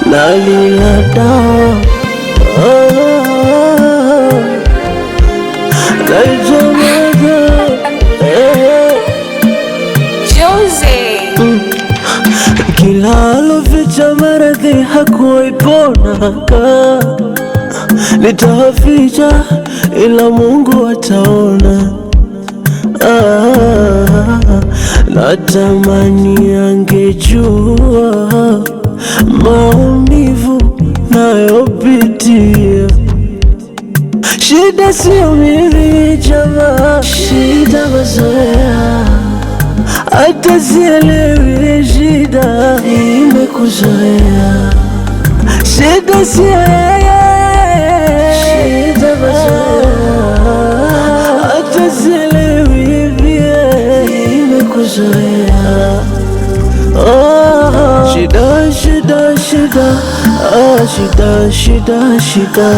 nalila dawa naitamada kila aloficha maradhi hakuwaiponaka, nitawaficha ila Mungu ataona. Natamani angejua maumivu nayopitia. Shida sio mimi jamaa, shida mazoea. Hata sielewi shida imekuzoea. Shida sio yeye, shida mazoea. Hata sielewi vile imekuzoea. Shida, shida, shida, shida, shida, shida, shida,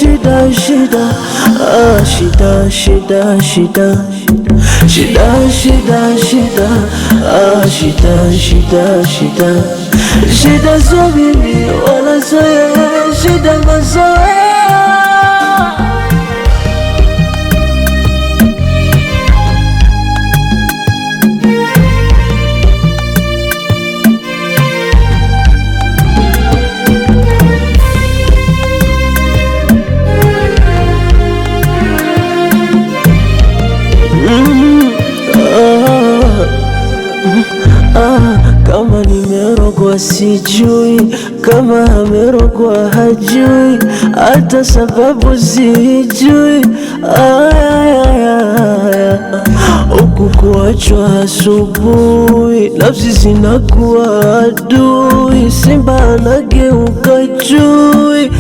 shida, shida, shida, shida, shida, shida, shida, shida, shida, shida, shida, shida sio mimi wala sio yeye, shida mazoea. Kama nimerogwa sijui, kama amerogwa hajui, hata sababu sijui. Huku kuachwa asubuhi, nafsi zinakuwa adui, simba anageuka chui.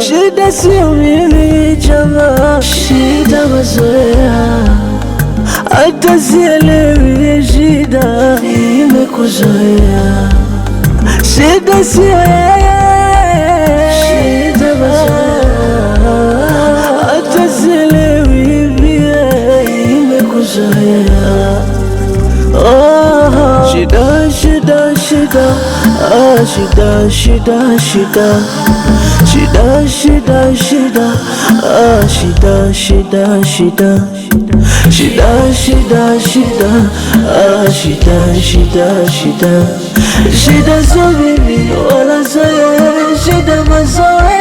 Shida sio mimi jamaa, shida mazoea. Hata sielewi shida imekuzoea. Shida sio yeye, shida mazoea. Hata sielewi vile imekuzoea. Shida, shida, shida, shida, shida, shida, shida, shida, shida, shida, shida, shida, shida, shida, shida, shida, shida, shida sio mimi wala sio yeye, shida mazoea.